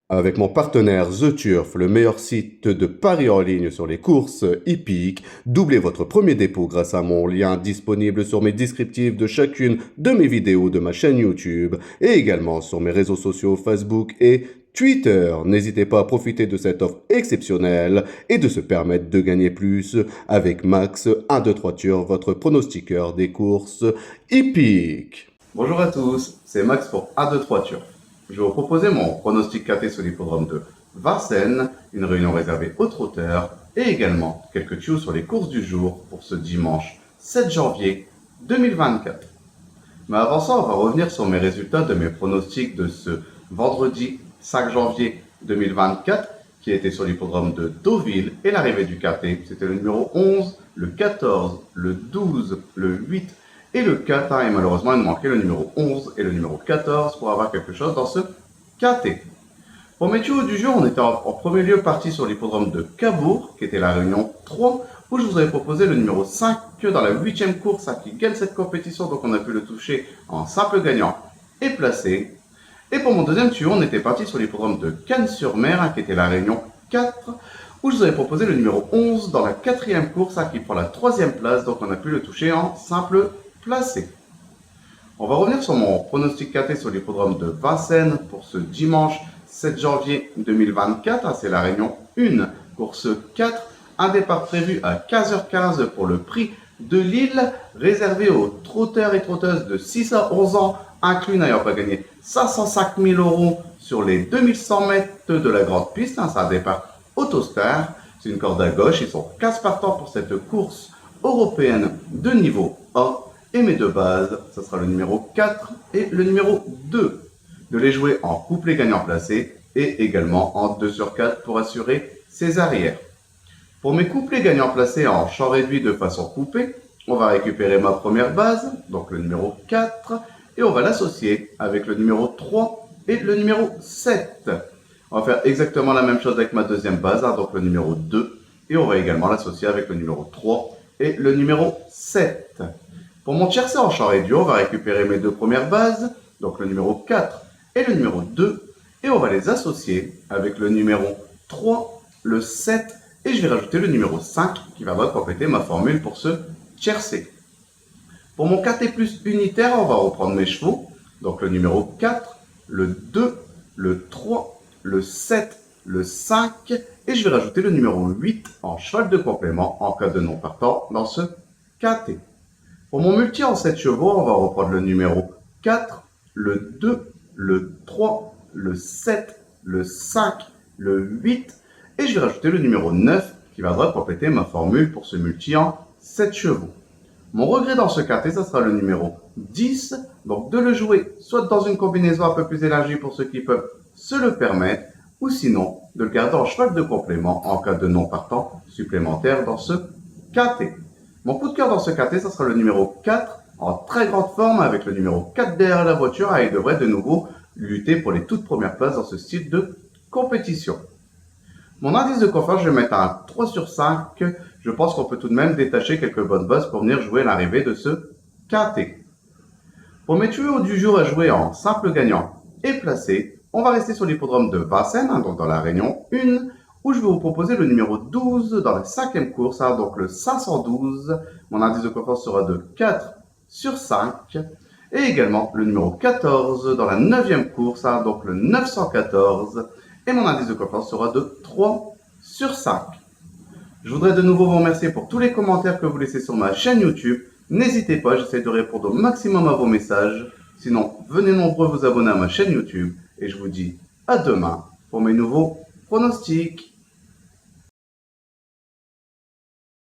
Avec mon partenaire The Turf, le meilleur site de paris en ligne sur les courses hippiques, doublez votre premier dépôt grâce à mon lien disponible sur mes descriptifs de chacune de mes vidéos de ma chaîne YouTube et également sur mes réseaux sociaux Facebook et Twitter. N'hésitez pas à profiter de cette offre exceptionnelle et de se permettre de gagner plus avec Max 1, 2, 3 Turf, votre pronostiqueur des courses hippiques. Bonjour à tous, c'est Max pour 1, 2, 3 Turf. Je vais vous proposer mon pronostic café sur l'hippodrome de Vincennes, une réunion réservée aux trotteurs et également quelques tuyaux sur les courses du jour pour ce dimanche 7 janvier 2024. Mais avant ça, on va revenir sur mes résultats de mes pronostics de ce vendredi 5 janvier 2024 qui était sur l'hippodrome de Deauville et l'arrivée du café. C'était le numéro 11, le 14, le 12, le 8 et le 4, et malheureusement il me manquait le numéro 11 et le numéro 14 pour avoir quelque chose dans ce KT. Pour mes tuyaux du jour, on était en premier lieu parti sur l'hippodrome de Cabourg, qui était la réunion 3, où je vous avais proposé le numéro 5 dans la 8e course qui gagne cette compétition, donc on a pu le toucher en simple gagnant et placé. Et pour mon deuxième tuyau, on était parti sur l'hippodrome de Cannes-sur-Mer, qui était la réunion 4, où je vous avais proposé le numéro 11 dans la 4e course qui prend la 3e place, donc on a pu le toucher en simple placé. On va revenir sur mon pronostic KT sur l'hippodrome de Vincennes pour ce dimanche 7 janvier 2024. C'est la réunion 1, course 4, un départ prévu à 15h15 pour le prix de Lille, réservé aux trotteurs et trotteuses de 6 à 11 ans, inclus n'ayant pas gagné 505 000 € sur les 2100 mètres de la grande piste. C'est un départ Autostar, c'est une corde à gauche, ils sont 15 partants pour cette course européenne de niveau A. Et mes deux bases, ce sera le numéro 4 et le numéro 2. De les jouer en couplet gagnant placé et également en 2 sur 4 pour assurer ses arrières. Pour mes couplets gagnants placés en champ réduit de façon coupée, on va récupérer ma première base, donc le numéro 4, et on va l'associer avec le numéro 3 et le numéro 7. On va faire exactement la même chose avec ma deuxième base, donc le numéro 2, et on va également l'associer avec le numéro 3 et le numéro 7. Pour mon tiercé en champ réduit, on va récupérer mes deux premières bases, donc le numéro 4 et le numéro 2, et on va les associer avec le numéro 3, le 7, et je vais rajouter le numéro 5 qui va compléter ma formule pour ce tiercé. Pour mon KT plus unitaire, on va reprendre mes chevaux, donc le numéro 4, le 2, le 3, le 7, le 5, et je vais rajouter le numéro 8 en cheval de complément en cas de non partant dans ce KT. Pour mon multi en 7 chevaux, on va reprendre le numéro 4, le 2, le 3, le 7, le 5, le 8, et je vais rajouter le numéro 9 qui viendra compléter ma formule pour ce multi en 7 chevaux. Mon regret dans ce KT, ça sera le numéro 10, donc de le jouer soit dans une combinaison un peu plus élargie pour ceux qui peuvent se le permettre, ou sinon de le garder en cheval de complément en cas de non partant supplémentaire dans ce KT. Mon coup de cœur dans ce KT, ça sera le numéro 4, en très grande forme avec le numéro 4 derrière la voiture, et il devrait de nouveau lutter pour les toutes premières places dans ce style de compétition. Mon indice de confiance, je vais mettre un 3 sur 5. Je pense qu'on peut tout de même détacher quelques bonnes bases pour venir jouer l'arrivée de ce KT. Pour mes tuyaux du jour à jouer en simple gagnant et placé, on va rester sur l'hippodrome de Vincennes, donc dans la réunion 1, où je vais vous proposer le numéro 12 dans la 5e course, donc le 512. Mon indice de confiance sera de 4 sur 5. Et également le numéro 14 dans la 9e course, donc le 914. Et mon indice de confiance sera de 3 sur 5. Je voudrais de nouveau vous remercier pour tous les commentaires que vous laissez sur ma chaîne YouTube. N'hésitez pas, j'essaie de répondre au maximum à vos messages. Sinon, venez nombreux vous abonner à ma chaîne YouTube. Et je vous dis à demain pour mes nouveaux pronostics.